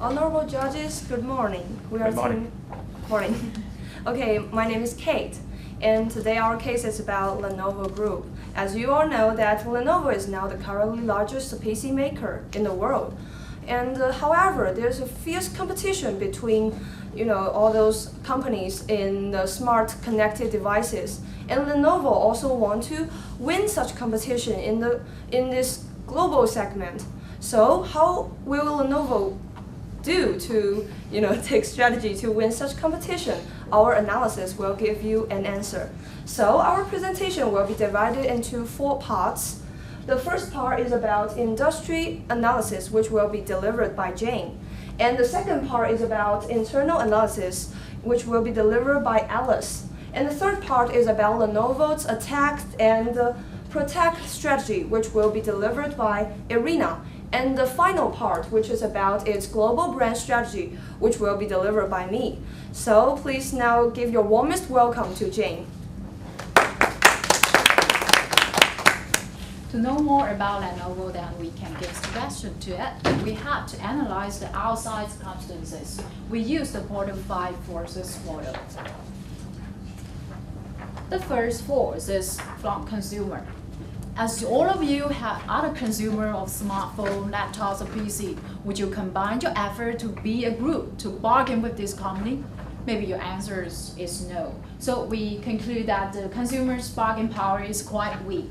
Honorable judges, good morning. Good morning. Morning. Okay, my name is Kate, and today our case is about Lenovo Group. As you all know, that Lenovo is now the currently largest PC maker in the world. And however, there's a fierce competition between, all those companies in the smart connected devices. And Lenovo also want to win such competition in this global segment. So how will Lenovo do to take strategy to win such competition? Our analysis will give you an answer. So our presentation will be divided into 4 parts. The first part is about industry analysis, which will be delivered by Jane. And the second part is about internal analysis, which will be delivered by Alice. And the third part is about Lenovo's attack and protect strategy, which will be delivered by Irina. And the final part, which is about its global brand strategy, which will be delivered by me. So please now give your warmest welcome to Jane. To know more about Lenovo, then we can give suggestion to it. We have to analyze the outside circumstances. We use the Porter 5 forces model. The first force is from consumer. As all of you have other consumer of smartphone, laptops, or PC, would you combine your effort to be a group to bargain with this company? Maybe your answer is no. So we conclude that the consumer's bargain power is quite weak.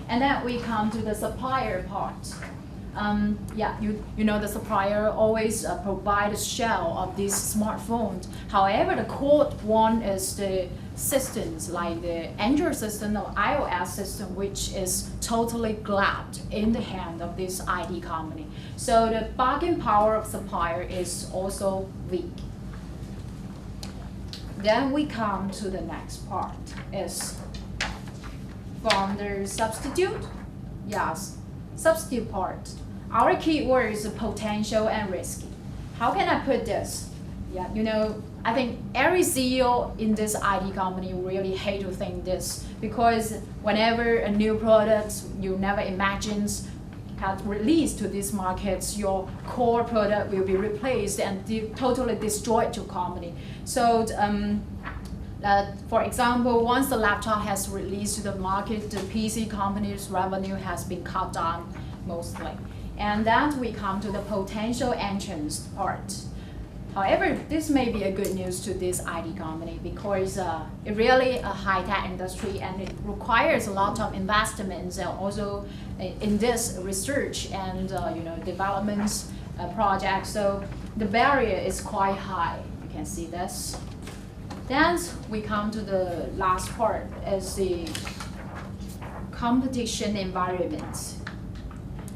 And then we come to the supplier part. The supplier always provide a shell of these smartphones. However, the core one is the systems like the Android system or iOS system, which is totally grabbed in the hand of this IT company. So the bargain power of supplier is also weak. Then we come to the next part, is from the substitute. Yes, substitute part. Our keyword is potential and risky. How can I put this? I think every CEO in this IT company really hate to think this, because whenever a new product you never imagined had released to these markets, your core product will be replaced and totally destroyed your company. So for example, once the laptop has released to the market, the PC company's revenue has been cut down mostly. And then we come to the potential entrance part. However, this may be a good news to this IT company because it really a high-tech industry and it requires a lot of investments and also in this research and developments projects. So the barrier is quite high. You can see this. Then we come to the last part, is the competition environment.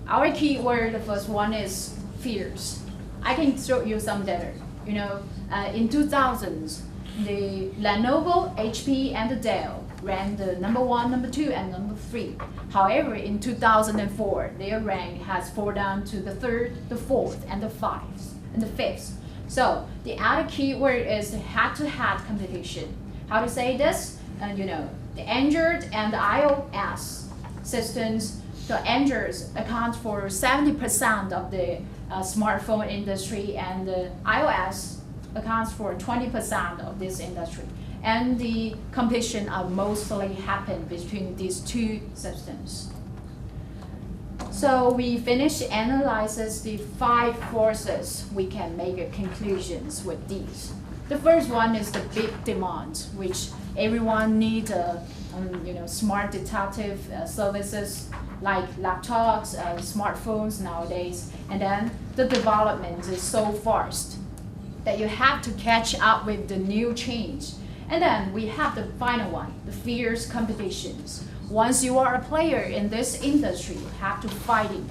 Our keyword, the first one is fierce. I can show you some data. In 2000s, the Lenovo, HP, and the Dell ran the number 1, number 2, and number 3. However, in 2004, their rank has fallen down to the 3rd, the 4th, and the 5th. So the other keyword is the head-to-head competition. How to say this? The Android and the iOS systems. The Android accounts for 70% of the smartphone industry, and the iOS accounts for 20% of this industry. And the competition are mostly happen between these 2 systems. So we finish analyzes the 5 forces. We can make conclusions with these. The first one is the big demand, which everyone needs smart detective services like laptops, smartphones nowadays. And then the development is so fast that you have to catch up with the new change. And then we have the final one, the fierce competitions. Once you are a player in this industry, you have to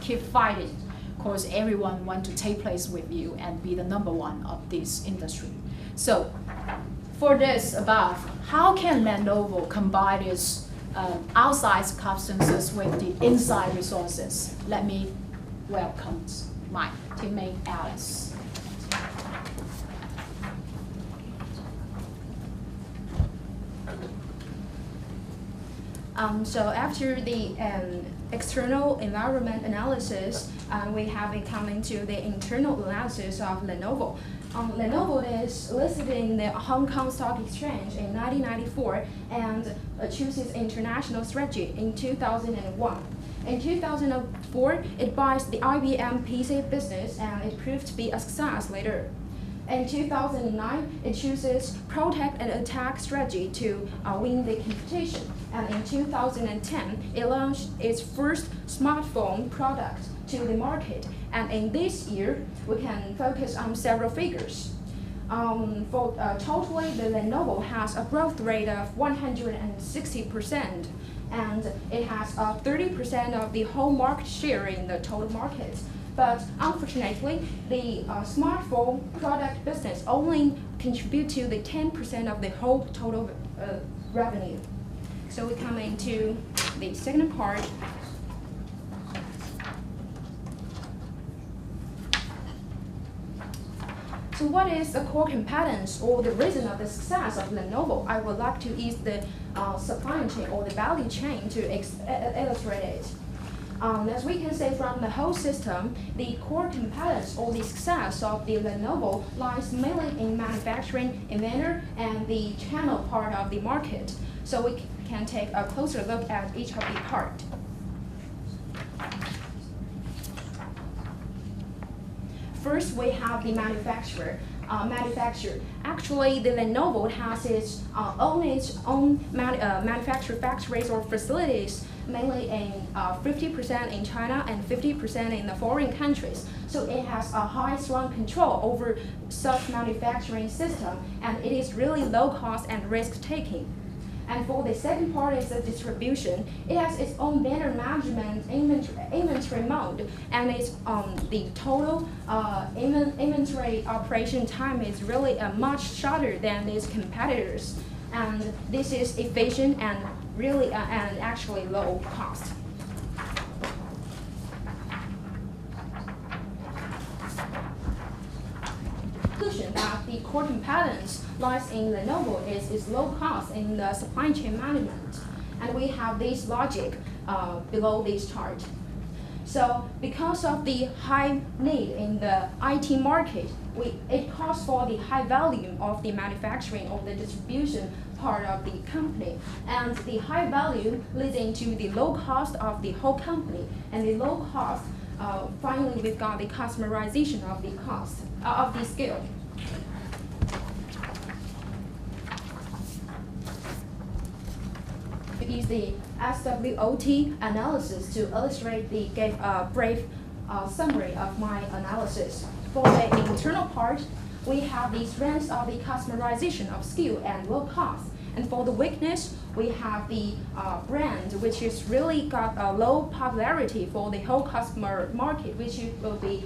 keep fighting, because everyone wants to take place with you and be the number 1 of this industry. So for this above, how can Lenovo combine its outside substances with the inside resources? Let me welcome my teammate Alice. So after the external environment analysis, we have been coming to the internal analysis of Lenovo. Lenovo is listed in the Hong Kong Stock Exchange in 1994 and chooses international strategy in 2001. In 2004, it buys the IBM PC business and it proved to be a success later. In 2009, it chooses protect and attack strategy to win the competition. And in 2010, it launched its first smartphone product to the market. And in this year, we can focus on several figures. Totally, the Lenovo has a growth rate of 160%, and it has 30% of the whole market share in the total market. But unfortunately, the smartphone product business only contributes to the 10% of the whole total revenue. So we come into the second part. So what is the core competence or the reason of the success of Lenovo? I would like to use the supply chain or the value chain to illustrate it. As we can say from the whole system, the core competence or the success of the Lenovo lies mainly in manufacturing, inventor, and the channel part of the market. So we can take a closer look at each of the parts. First, we have the manufacturer. Actually, the Lenovo has its own manufacturing factories or facilities, mainly in 50% in China and 50% in the foreign countries. So it has a high, strong control over such manufacturing system, and it is really low cost and risk-taking. And for the second part is the distribution. It has its own vendor management inventory mode, and it's the total inventory operation time is really much shorter than its competitors. And this is efficient and really and actually low cost. That the core competence lies in Lenovo is its low cost in the supply chain management. And we have this logic below this chart. So because of the high need in the IT market, it calls for the high volume of the manufacturing or the distribution part of the company. And the high value leading to the low cost of the whole company. And the low cost, finally we've got the customization of the cost, of the skill. Use the SWOT analysis to illustrate give a brief summary of my analysis. For the internal part, we have the strengths of the customization of skill and low cost. And for the weakness, we have the brand, which is really got a low popularity for the whole customer market, which will be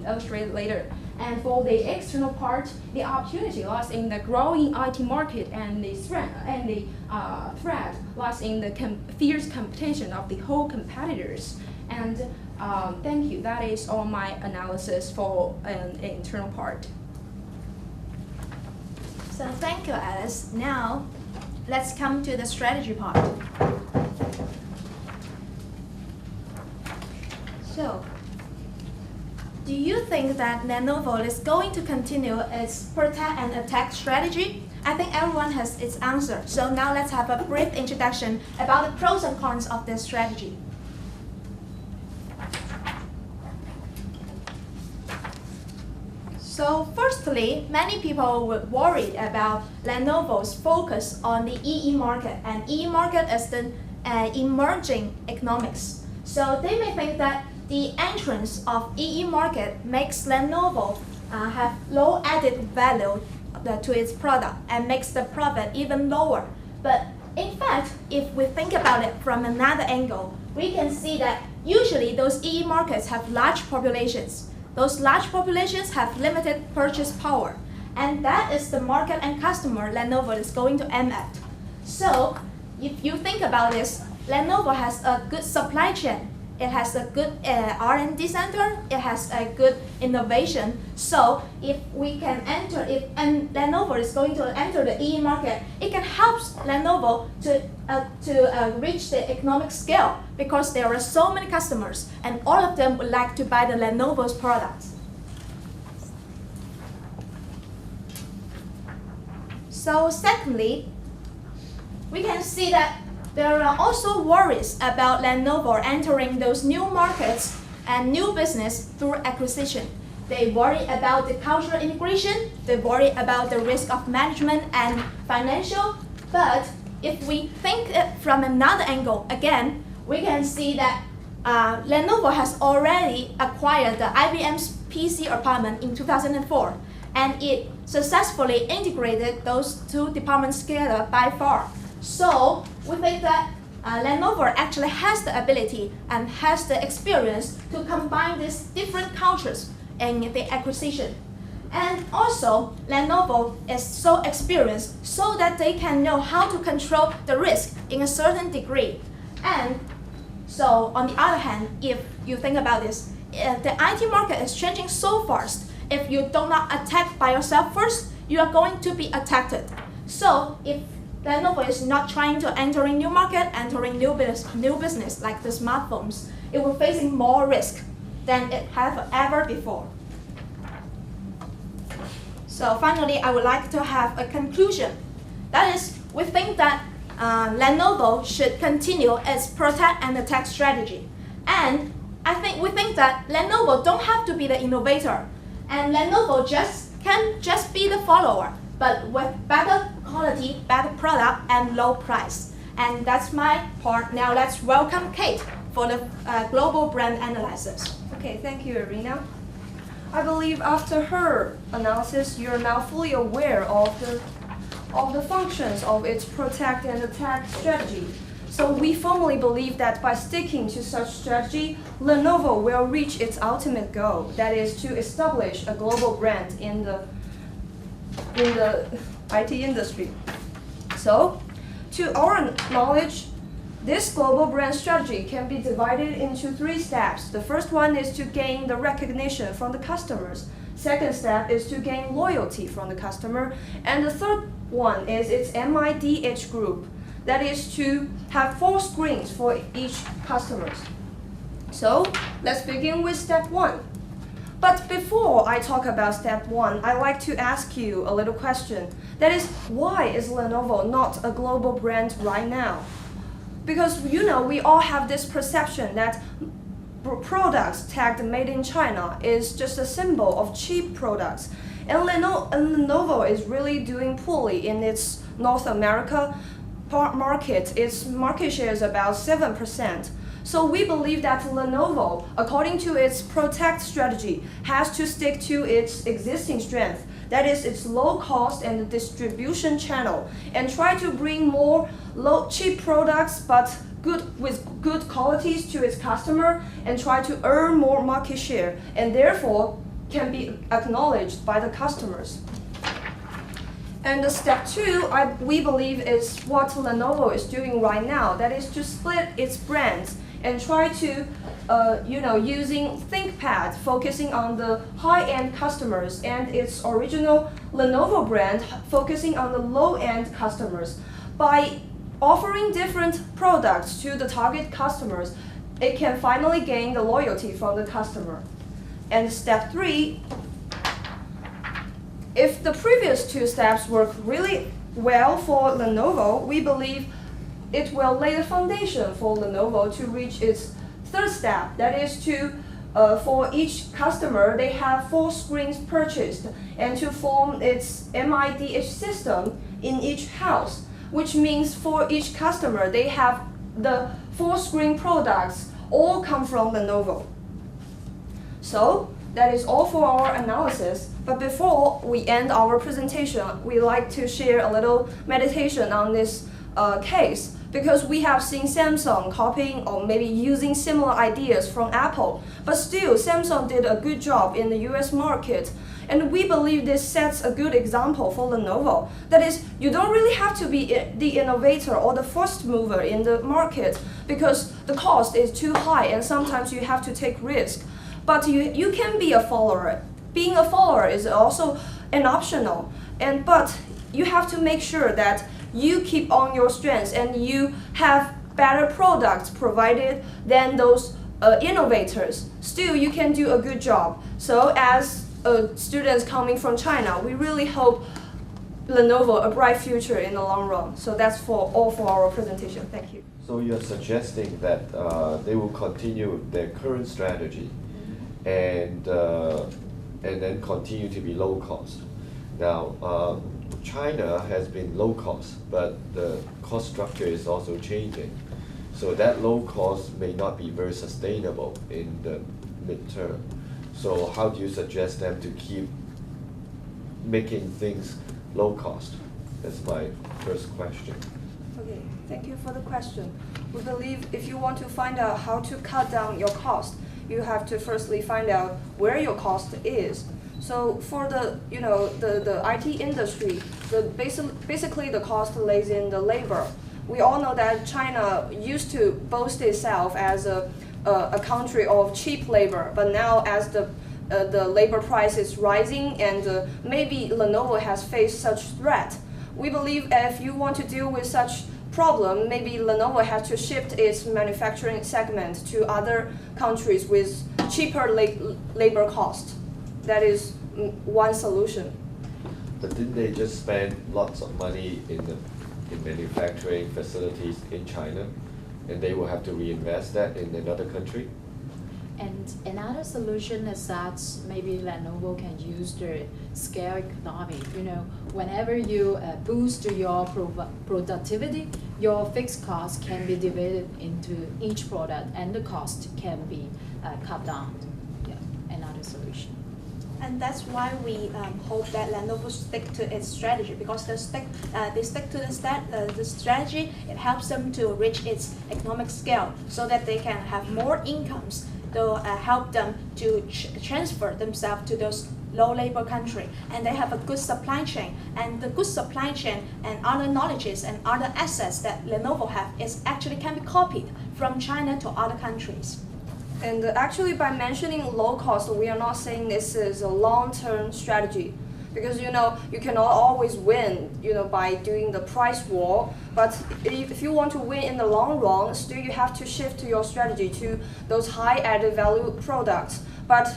illustrated later. And for the external part, the opportunity lies in the growing IT market, and the strength and the threat lies in the fierce competition of the whole competitors. And thank you. That is all my analysis for an internal part. So thank you, Alice. Now, let's come to the strategy part. So, do you think that Lenovo is going to continue its protect and attack strategy? I think everyone has its answer. So now let's have a brief introduction about the pros and cons of this strategy. So firstly, many people were worried about Lenovo's focus on the EE market, and EE market is the emerging economics. So they may think that the entrance of EE market makes Lenovo have low added value to its product and makes the profit even lower. But in fact, if we think about it from another angle, we can see that usually those EE markets have large populations. Those large populations have limited purchase power, and that is the market and customer Lenovo is going to aim at. So, if you think about this, Lenovo has a good supply chain. It has a good R&D center. It has a good innovation. So, if we can enter, and Lenovo is going to enter the EE market, it can help Lenovo to reach the economic scale because there are so many customers and all of them would like to buy the Lenovo's products. So secondly, we can see that there are also worries about Lenovo entering those new markets and new business through acquisition. They worry about the cultural integration, they worry about the risk of management and financial, but if we think it from another angle, again, we can see that Lenovo has already acquired the IBM's PC department in 2004, and it successfully integrated those two departments together by far. So we think that Lenovo actually has the ability and has the experience to combine these different cultures in the acquisition. And also, Lenovo is so experienced so that they can know how to control the risk in a certain degree. And so, on the other hand, if you think about this, the IT market is changing so fast. If you do not attack by yourself first, you are going to be attacked. So, if Lenovo is not trying to enter a new market, entering new business like the smartphones, it will facing more risk than it have ever before. So finally, I would like to have a conclusion. That is, we think that Lenovo should continue its protect and attack strategy. And we think that Lenovo don't have to be the innovator. And Lenovo can just be the follower, but with better quality, better product, and low price. And that's my part. Now let's welcome Kate for the global brand analysis. Okay, thank you, Irina. I believe after her analysis, you're now fully aware of the functions of its protect and attack strategy. So we firmly believe that by sticking to such strategy, Lenovo will reach its ultimate goal, that is to establish a global brand in the IT industry. So, to our knowledge, this global brand strategy can be divided into 3 steps. The first one is to gain the recognition from the customers. Second step is to gain loyalty from the customer. And the third one is its MIDH group. That is to have 4 screens for each customer. So let's begin with step 1. But before I talk about step 1, I'd like to ask you a little question. That is, why is Lenovo not a global brand right now? Because we all have this perception that products tagged made in China is just a symbol of cheap products. And Lenovo is really doing poorly in its North America market. Its market share is about 7%. So we believe that Lenovo, according to its protect strategy, has to stick to its existing strength. That is its low cost and distribution channel, and try to bring more cheap products but with good qualities to its customer, and try to earn more market share, and therefore can be acknowledged by the customers. And the step 2, we believe, is what Lenovo is doing right now. That is to split its brands and try to, using ThinkPad, focusing on the high-end customers, and its original Lenovo brand, focusing on the low-end customers. By offering different products to the target customers, it can finally gain the loyalty from the customer. And step 3, if the previous 2 steps work really well for Lenovo, we believe it will lay the foundation for Lenovo to reach its 3rd step. That is to, for each customer, they have 4 screens purchased, and to form its MIDH system in each house, which means for each customer, they have the 4 screen products all come from Lenovo. So that is all for our analysis. But before we end our presentation, we'd like to share a little meditation on this case, because we have seen Samsung copying or maybe using similar ideas from Apple, but still Samsung did a good job in the US market. And we believe this sets a good example for Lenovo. That is, you don't really have to be the innovator or the first mover in the market, because the cost is too high and sometimes you have to take risk. But you can be a follower. Being a follower is also an optional, but you have to make sure that you keep on your strengths and you have better products provided than those innovators, still you can do a good job. So as students coming from China, we really hope Lenovo a bright future in the long run. So that's all for our presentation. Thank you. So you're suggesting that they will continue their current strategy and then continue to be low cost. Now, China has been low cost, but the cost structure is also changing. So that low cost may not be very sustainable in the midterm. So how do you suggest them to keep making things low cost? That's my first question. Okay, thank you for the question. We believe if you want to find out how to cut down your cost, you have to firstly find out where your cost is. So for the IT industry, basically the cost lays in the labor. We all know that China used to boast itself as a country of cheap labor, but now as the labor price is rising and maybe Lenovo has faced such threat, we believe if you want to deal with such problem, maybe Lenovo has to shift its manufacturing segment to other countries with cheaper labor cost. That is one solution. But didn't they just spend lots of money in manufacturing facilities in China, and they will have to reinvest that in another country? And another solution is that maybe Lenovo can use the scale economy. Whenever you boost your productivity, your fixed cost can be divided into each product, and the cost can be cut down. Yeah, another solution. And that's why we hope that Lenovo stick to its strategy, because they stick to the strategy. It helps them to reach its economic scale so that they can have more incomes to help them to transfer themselves to those low labor country. And they have a good supply chain. And the good supply chain and other knowledges and other assets that Lenovo have is actually can be copied from China to other countries. And actually, by mentioning low cost, we are not saying this is a long-term strategy, because you cannot always win by doing the price war. But if you want to win in the long run, still you have to shift your strategy to those high added value products. But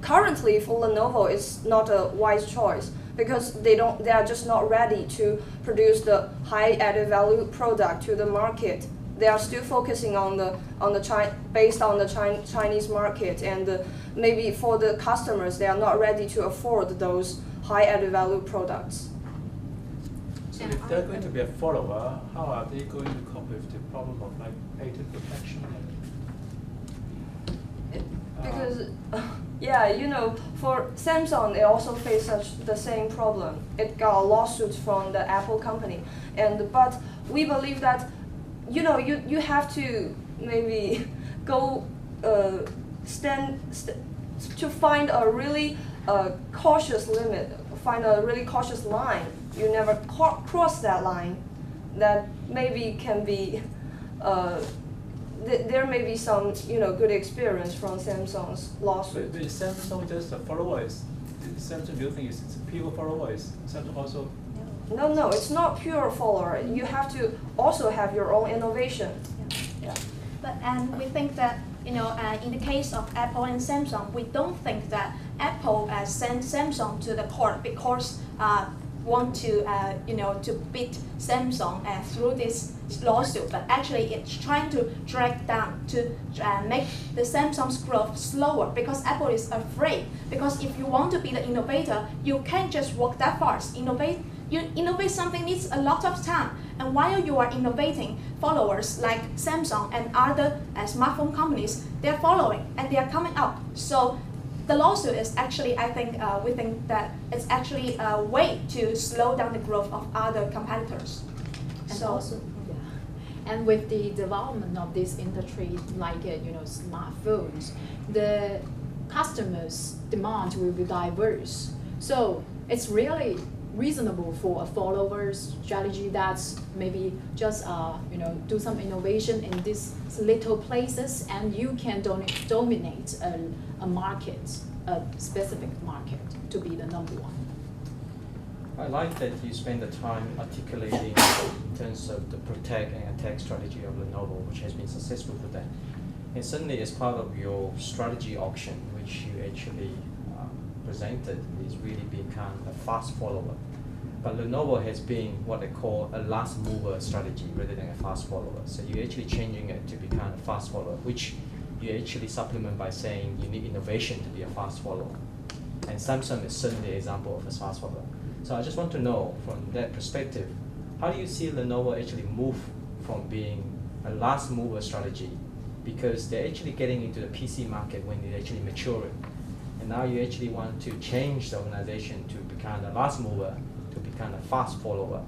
currently for Lenovo, it's not a wise choice, because they are just not ready to produce the high added value product to the market. They are still focusing based on the Chinese market, and maybe for the customers, they are not ready to afford those high added value products. So if they're going to be a follower, how are they going to cope with the problem of patent protection? Because for Samsung, they also face the same problem. It got a lawsuit from the Apple company, but we believe that you have to maybe go to find a really cautious limit, find a really cautious line. You never cross that line. That maybe can be there may be some good experience from Samsung's lawsuit. But is Samsung just a follower? Samsung, do you think it's a pure follower? Is Samsung also? No, it's not pure follower. You have to also have your own innovation. Yeah. And we think that in the case of Apple and Samsung, we don't think that Apple sent Samsung to the court because want to beat Samsung through this lawsuit, but actually it's trying to drag down to make the Samsung's growth slower, because Apple is afraid. Because if you want to be the innovator, you can't just walk that fast. You innovate something needs a lot of time, and while you are innovating, followers like Samsung and other smartphone companies, they're following and they are coming up. So the lawsuit is actually, we think that it's actually a way to slow down the growth of other competitors. And with the development of this industry, like smartphones, the customers' demand will be diverse. So it's really reasonable for a follower's strategy that's maybe just do some innovation in these little places, and you can dominate a market, a specific market, to be the number one. I like that you spend the time articulating in terms of the protect and attack strategy of Lenovo, which has been successful for them. And certainly as part of your strategy auction, which you actually presented, is really become a fast follower. But Lenovo has been what they call a last mover strategy rather than a fast follower. So you're actually changing it to become a fast follower, which you actually supplement by saying you need innovation to be a fast follower. And Samsung is certainly an example of a fast follower. So I just want to know, from that perspective, how do you see Lenovo actually move from being a last mover strategy, because they're actually getting into the PC market when they're actually maturing, and now you actually want to change the organization to become a last mover, to become a fast follower.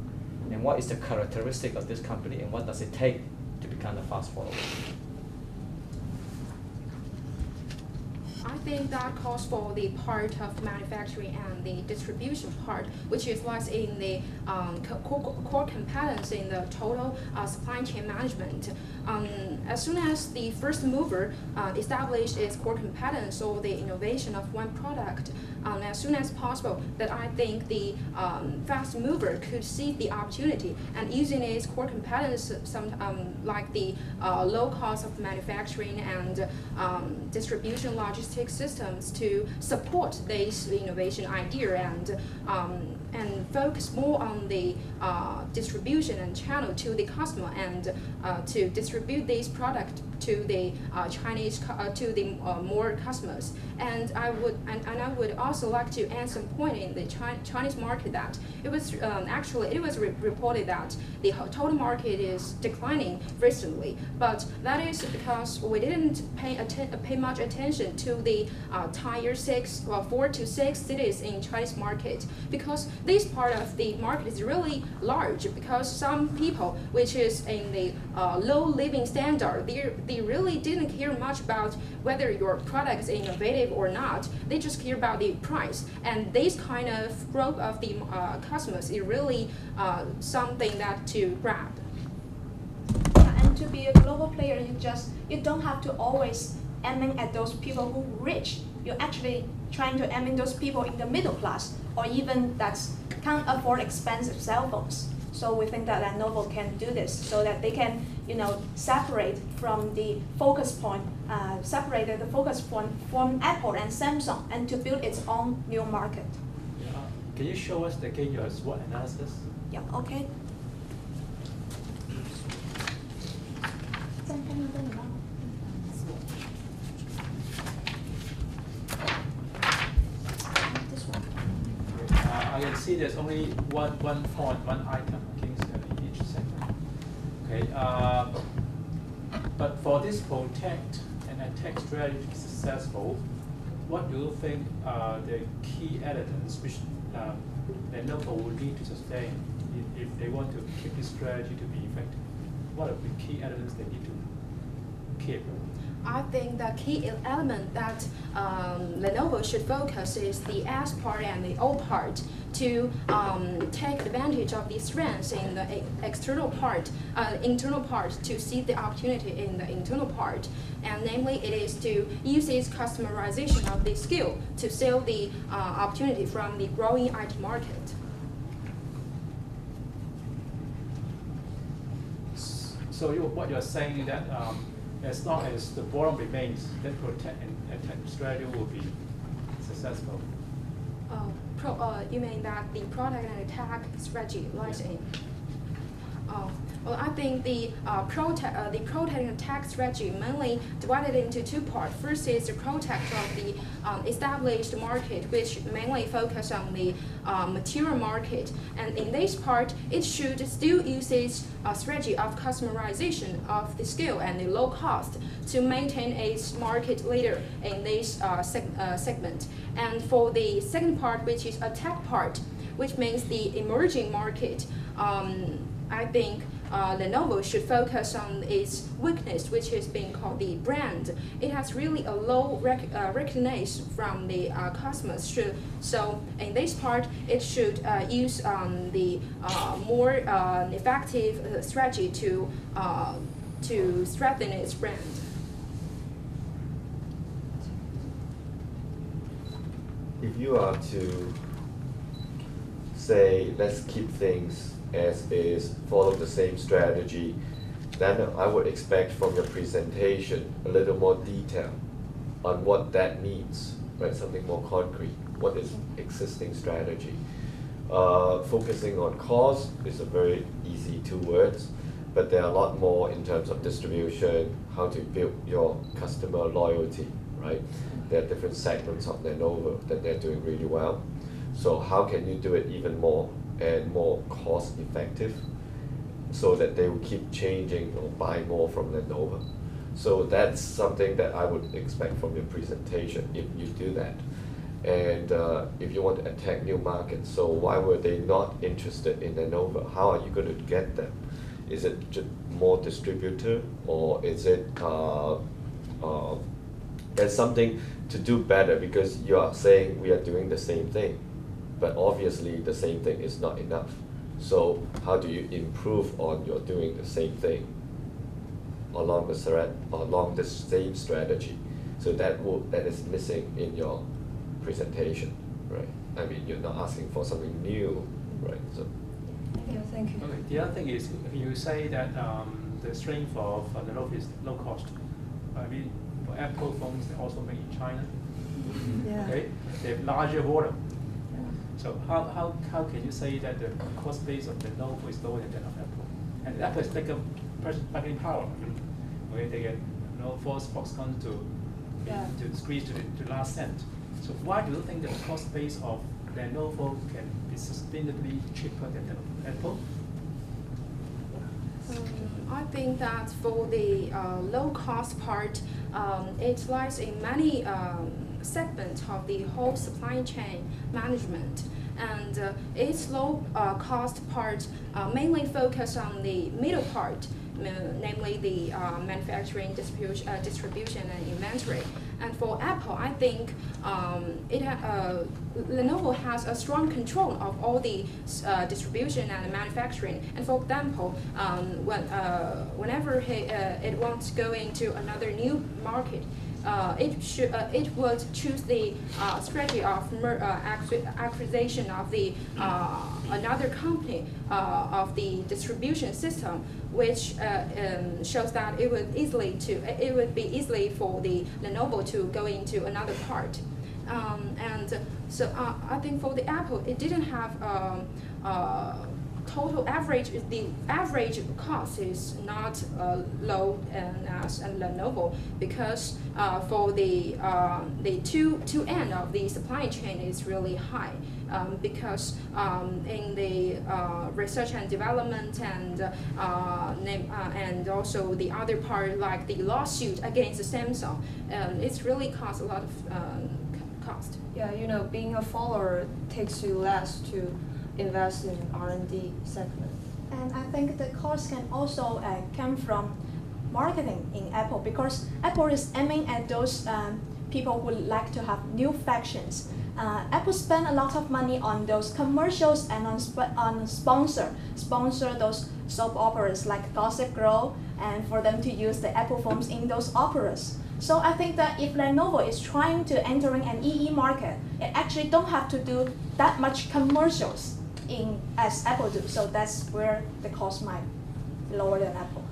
And what is the characteristic of this company, and what does it take to become a fast follower? I think that calls for the part of manufacturing and the distribution part, which is lies in the core competence in the total supply chain management. As soon as the first mover established its core competence or the innovation of one product, as soon as possible, that I think the fast mover could see the opportunity and using its core competence, like the low cost of manufacturing and distribution logistics systems to support this innovation idea and focus more on the distribution and channel to the customer and to distribute this product to the Chinese more customers. And I would also like to add some point in the Chinese market that it was reported that the total market is declining recently, but that is because we didn't pay much attention to the tier 4 to 6 cities in Chinese market, because this part of the market is really large, because some people which is in the low living standard, they really didn't care much about whether your product is innovative or not. They just care about the price, and this kind of growth of the customers is really something that to grab. And to be a global player, you don't have to always aiming at those people who rich. You're actually trying to aim at those people in the middle class, or even that can't afford expensive cell phones. So we think that Lenovo can do this, so that they can, separate from the focus point, separate the focus point from Apple and Samsung, and to build its own new market. Yeah. Can you show us again your SWOT analysis? Yeah. Okay. I can see there's only one point, one item against each segment. Okay, but for this protect and attack strategy to be successful, what do you think are the key elements which Lenovo will need to sustain if they want to keep this strategy to be effective? What are the key elements they need to keep? I think the key element that Lenovo should focus is the S part and the O part to take advantage of the strengths in the internal part to see the opportunity in the internal part. And namely, it is to use its customization of the skill to sell the opportunity from the growing IT market. So what you're saying is that as long as the bottom remains, then protect and attack strategy will be successful. You mean that the product and attack strategy lies in? Well, I think the protect and attack strategy mainly divided into two parts. First is the protect of the established market, which mainly focus on the material market. And in this part, it should still use its strategy of customization of the skill and the low cost to maintain its market leader in this segment. And for the second part, which is attack part, which means the emerging market, I think Lenovo should focus on its weakness, which is being called the brand. It has really a low recognition from the customers. So in this part, it should use the more effective strategy to strengthen its brand. If you are to say, let's keep things as is, follow the same strategy, then I would expect from your presentation a little more detail on what that means, right? Something more concrete. What is existing strategy? Focusing on cost is a very easy 2 words, but there are a lot more in terms of distribution, how to build your customer loyalty, right? There are different segments of Lenovo that they're doing really well. So how can you do it even more and more cost effective so that they will keep changing or buy more from Lenovo? So that's something that I would expect from your presentation if you do that. And if you want to attack new markets, so why were they not interested in Lenovo? How are you going to get them? Is it just more distributor, or is it there's something to do better, because you are saying we are doing the same thing, but obviously the same thing is not enough. So how do you improve on your doing the same thing along the same strategy? So that is missing in your presentation, right? I mean, you're not asking for something new, right? So. Yeah, thank you. Okay. The other thing is, you say that the strength of Lenovo is low cost. I mean, for Apple phones, they also made in China. Yeah. Okay, they have larger volume. So how can you say that the cost base of Lenovo is lower than that of Apple? And Apple is like a bargaining power. I mean, when they get force Foxconn to squeeze to the last cent. So why do you think that the cost base of Lenovo can be sustainably cheaper than that of Apple? I think that for the low cost part, it lies in many segments of the whole supply chain management. And its low cost part mainly focus on the middle part, namely the manufacturing, distribution and inventory. And for Apple, I think Lenovo has a strong control of all the distribution and manufacturing. And for example, whenever it wants to go into another new market, it would choose the strategy of acquisition of the another company of the distribution system, which shows that it would be easily for the Lenovo to go into another part. And so I think for the Apple, it didn't have total average. The average cost is not low as Lenovo, because for the two end of the supply chain is really high. Because in the research and development and also the other part, like the lawsuit against Samsung, it's really cost a lot of cost. Yeah, you know, being a follower takes you less to invest in R&D segment. And I think the cost can also come from marketing in Apple, because Apple is aiming at those people who like to have new factions. Apple spend a lot of money on those commercials and on sponsor those soap operas like Gossip Girl, and for them to use the Apple phones in those operas. So I think that if Lenovo is trying to entering an EE market, it actually don't have to do that much commercials as Apple do. So that's where the cost might be lower than Apple.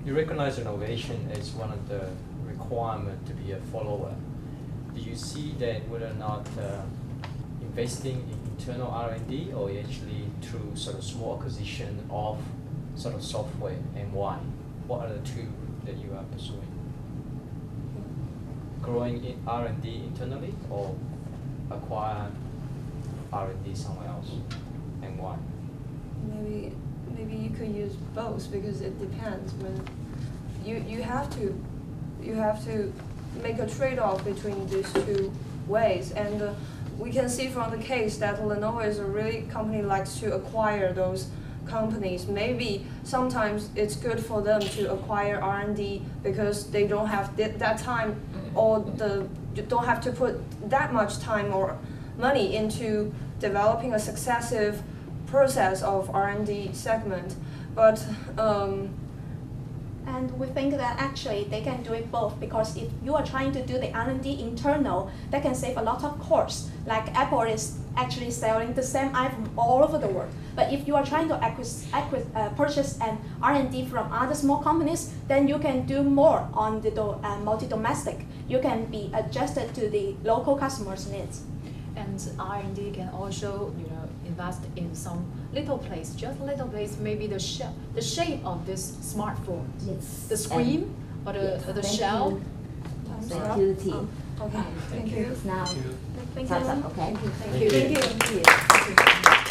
You recognize innovation as one of the requirements to be a follower. Do you see that whether or not investing in internal R&D, or actually through sort of small acquisition of sort of software, and why? What are the two that you are pursuing? Growing in R&D internally, or acquire R&D somewhere else, and why? Maybe you could use both, because it depends. When you have to make a trade-off between these two ways, and we can see from the case that Lenovo is a really company likes to acquire those companies. Maybe sometimes it's good for them to acquire R&D because they don't have that time, or don't have to put that much time or money into developing a successive process of R&D segment. But And we think that actually they can do it both, because if you are trying to do the R&D internal, that can save a lot of costs. Like Apple is actually selling the same iPhone all over the world. But if you are trying to purchase an R&D from other small companies, then you can do more on the multi-domestic. You can be adjusted to the local customers' needs. And R&D can also, invest in some little place, just a little place, maybe the shape of this smartphone, Yes. the screen or the Thank shell. you. Thank you, team. Okay, thank you. It's now Thank thumbs you. up, okay? Thank you. Thank you. Thank you.